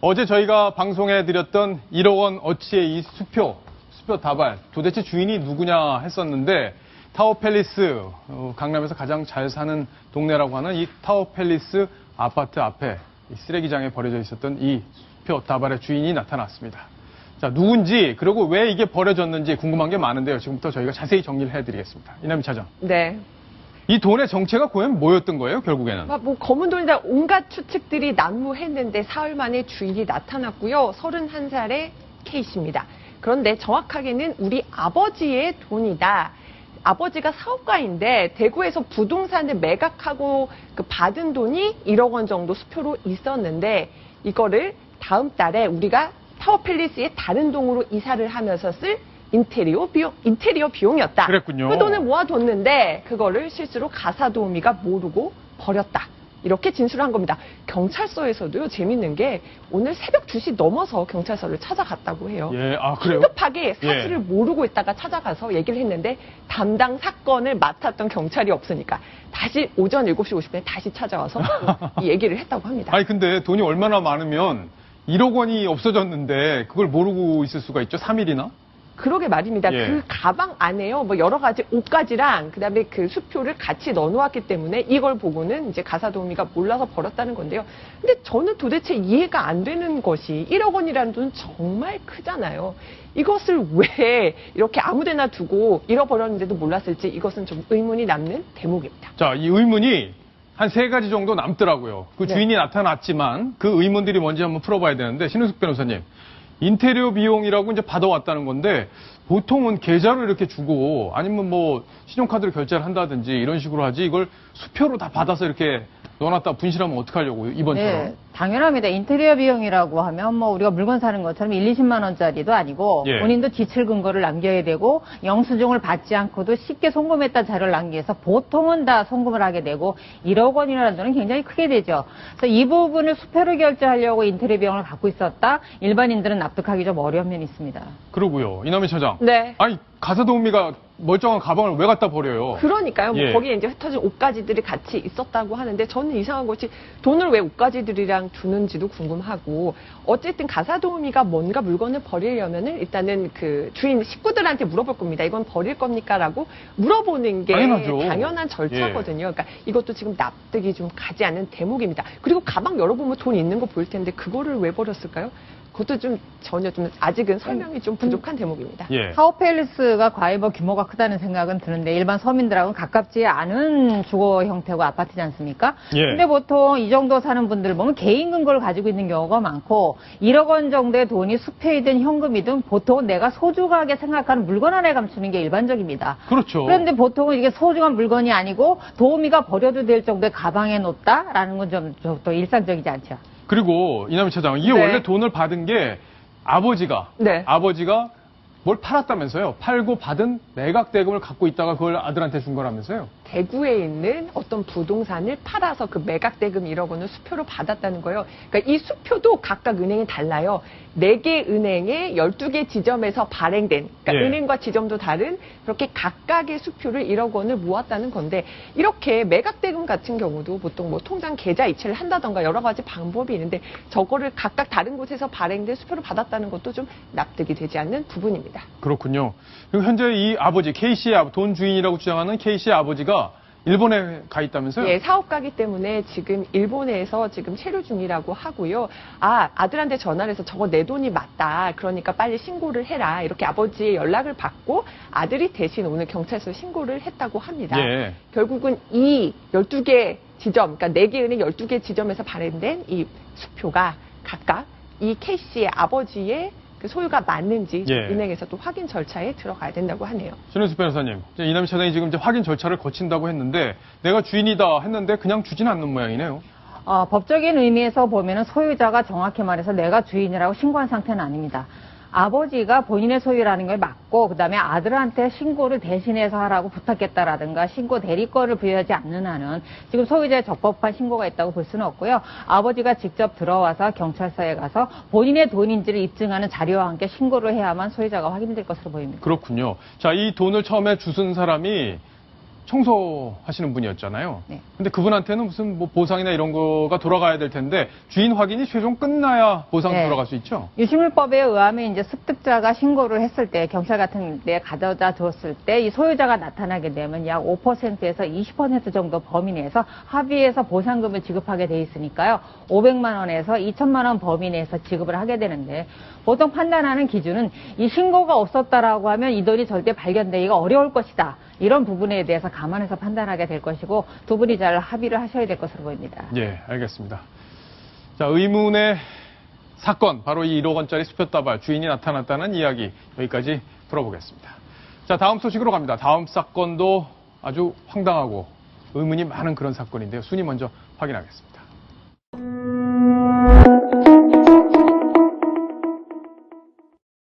어제 저희가 방송해드렸던 1억 원 어치의 이 수표 다발, 도대체 주인이 누구냐 했었는데 타워팰리스, 강남에서 가장 잘 사는 동네라고 하는 이 타워팰리스 아파트 앞에 이 쓰레기장에 버려져 있었던 이 수표 다발의 주인이 나타났습니다. 자, 누군지, 그리고 왜 이게 버려졌는지 궁금한 게 많은데요. 지금부터 저희가 자세히 정리를 해드리겠습니다. 이남희 차장. 네. 이 돈의 정체가 과연 뭐였던 거예요, 결국에는? 뭐 검은 돈이다 온갖 추측들이 난무했는데 사흘 만에 주인이 나타났고요. 31살의 K씨입니다. 그런데 정확하게는 우리 아버지의 돈이다. 아버지가 사업가인데 대구에서 부동산을 매각하고 받은 돈이 1억 원 정도 수표로 있었는데 이거를 다음 달에 우리가 타워팰리스의 다른 동으로 이사를 하면서 쓸 인테리어 비용이었다. 그랬군요. 그 돈을 모아뒀는데 그거를 실수로 가사도우미가 모르고 버렸다. 이렇게 진술한 겁니다. 경찰서에서도요, 재밌는 게 오늘 새벽 2시 넘어서 경찰서를 찾아갔다고 해요. 예, 아, 그래요? 성급하게 사실을 모르고 있다가 찾아가서 얘기를 했는데 담당 사건을 맡았던 경찰이 없으니까 다시 오전 7시 50분에 다시 찾아와서 이 얘기를 했다고 합니다. 아니, 근데 돈이 얼마나 많으면 1억 원이 없어졌는데 그걸 모르고 있을 수가 있죠? 3일이나? 그러게 말입니다. 예. 그 가방 안에요, 뭐 여러 가지 옷가지랑 그다음에 그 수표를 같이 넣어놓았기 때문에 이걸 보고는 이제 가사도우미가 몰라서 버렸다는 건데요. 근데 저는 도대체 이해가 안 되는 것이 1억 원이라는 돈은 정말 크잖아요. 이것을 왜 이렇게 아무데나 두고 잃어버렸는데도 몰랐을지 이것은 좀 의문이 남는 대목입니다. 자, 이 의문이 한 3가지 정도 남더라고요. 그 네. 주인이 나타났지만 그 의문들이 뭔지 한번 풀어봐야 되는데, 신은숙 변호사님. 인테리어 비용이라고 이제 받아왔다는 건데 보통은 계좌로 이렇게 주고 아니면 뭐 신용카드로 결제를 한다든지 이런 식으로 하지 이걸 수표로 다 받아서 이렇게 넣어놨다 분실하면 어떡하려고요, 이번처럼. 네, 당연합니다. 인테리어 비용이라고 하면 뭐 우리가 물건 사는 것처럼 1, 20만 원짜리도 아니고 예. 본인도 지출 근거를 남겨야 되고 영수증을 받지 않고도 쉽게 송금했다는 자료를 남기해서 보통은 다 송금을 하게 되고 1억 원이라는 돈은 굉장히 크게 되죠. 그래서 이 부분을 수표로 결제하려고 인테리어 비용을 갖고 있었다. 일반인들은 납득하기 좀 어려운 면이 있습니다. 그러고요, 이남희 차장. 네. 아니, 가사도우미가 멀쩡한 가방을 왜 갖다 버려요? 그러니까요. 뭐 예. 거기에 이제 흩어진 옷가지들이 같이 있었다고 하는데 저는 이상한 것이 돈을 왜 옷가지들이랑 두는지도 궁금하고 어쨌든 가사도우미가 뭔가 물건을 버리려면은 일단은 그 주인 식구들한테 물어볼 겁니다. 이건 버릴 겁니까라고 물어보는 게 당연하죠. 당연한 절차거든요. 그러니까 이것도 지금 납득이 좀 가지 않는 대목입니다. 그리고 가방 열어보면 돈 있는 거 보일 텐데 그거를 왜 버렸을까요? 그것도 좀 전혀 좀 아직은 설명이 좀 부족한 대목입니다. 예. 타워팰리스가 과히 뭐 규모가 크다는 생각은 드는데 일반 서민들하고는 가깝지 않은 주거 형태고 아파트지 않습니까? 예. 근데 보통 이 정도 사는 분들 보면 개인 근거를 가지고 있는 경우가 많고 1억 원 정도의 돈이 수표이든 현금이든 보통은 내가 소중하게 생각하는 물건 안에 감추는 게 일반적입니다. 그렇죠. 그런데 보통은 이게 소중한 물건이 아니고 도우미가 버려도 될 정도의 가방에 놓다라는 건 좀 또 일상적이지 않죠. 그리고 이남희 차장, 이게 네. 원래 돈을 받은 게 아버지가 뭘 팔았다면서요? 팔고 받은 매각 대금을 갖고 있다가 그걸 아들한테 준 거라면서요? 대구에 있는 어떤 부동산을 팔아서 그 매각 대금 1억 원을 수표로 받았다는 거예요. 그러니까 이 수표도 각각 은행이 달라요. 4개 은행의 12개 지점에서 발행된, 그러니까 예. 은행과 지점도 다른 그렇게 각각의 수표를 1억 원을 모았다는 건데 이렇게 매각 대금 같은 경우도 보통 뭐 통장 계좌 이체를 한다던가 여러 가지 방법이 있는데 저거를 각각 다른 곳에서 발행된 수표를 받았다는 것도 좀 납득이 되지 않는 부분입니다. 그렇군요. 그리고 현재 이 아버지, K씨의 돈 주인이라고 주장하는 K씨의 아버지가 일본에 가 있다면서요? 예, 사업가기 때문에 지금 일본에서 지금 체류 중이라고 하고요. 아들한테 전화를 해서 저거 내 돈이 맞다. 그러니까 빨리 신고를 해라. 이렇게 아버지의 연락을 받고 아들이 대신 오늘 경찰서에 신고를 했다고 합니다. 예. 결국은 이 12개 지점, 그러니까 4개 은행 12개 지점에서 발행된 이 수표가 각각 이 K씨의 아버지의 그 소유가 맞는지 예. 은행에서 또 확인 절차에 들어가야 된다고 하네요. 신은숙 변호사님, 이남희 차장이 지금 이제 확인 절차를 거친다고 했는데 내가 주인이다 했는데 그냥 주진 않는 모양이네요. 법적인 의미에서 보면은 소유자가 정확히 말해서 내가 주인이라고 신고한 상태는 아닙니다. 아버지가 본인의 소유라는 걸 맞고 그다음에 아들한테 신고를 대신해서 하라고 부탁했다라든가 신고 대리권을 부여하지 않는 한은 지금 소유자의 적법한 신고가 있다고 볼 수는 없고요. 아버지가 직접 들어와서 경찰서에 가서 본인의 돈인지를 입증하는 자료와 함께 신고를 해야만 소유자가 확인될 것으로 보입니다. 그렇군요. 자, 이 돈을 처음에 주순 사람이 청소하시는 분이었잖아요. 네. 근데 그분한테는 무슨 뭐 보상이나 이런 거가 돌아가야 될 텐데 주인 확인이 최종 끝나야 보상이 네. 돌아갈 수 있죠. 유실물법에 의하면 이제 습득자가 신고를 했을 때 경찰 같은 데 가져다 줬을 때 이 소유자가 나타나게 되면 약 5%에서 20% 정도 범위 내에서 합의해서 보상금을 지급하게 돼 있으니까요. 500만 원에서 2천만 원 범위 내에서 지급을 하게 되는데 보통 판단하는 기준은 이 신고가 없었다라고 하면 이 돈이 절대 발견되기가 어려울 것이다. 이런 부분에 대해서 감안해서 판단하게 될 것이고 두 분이 잘 합의를 하셔야 될 것으로 보입니다. 예, 알겠습니다. 자, 의문의 사건, 바로 이 1억 원짜리 수표다발 주인이 나타났다는 이야기 여기까지 풀어보겠습니다. 자, 다음 소식으로 갑니다. 다음 사건도 아주 황당하고 의문이 많은 그런 사건인데요. 순위 먼저 확인하겠습니다.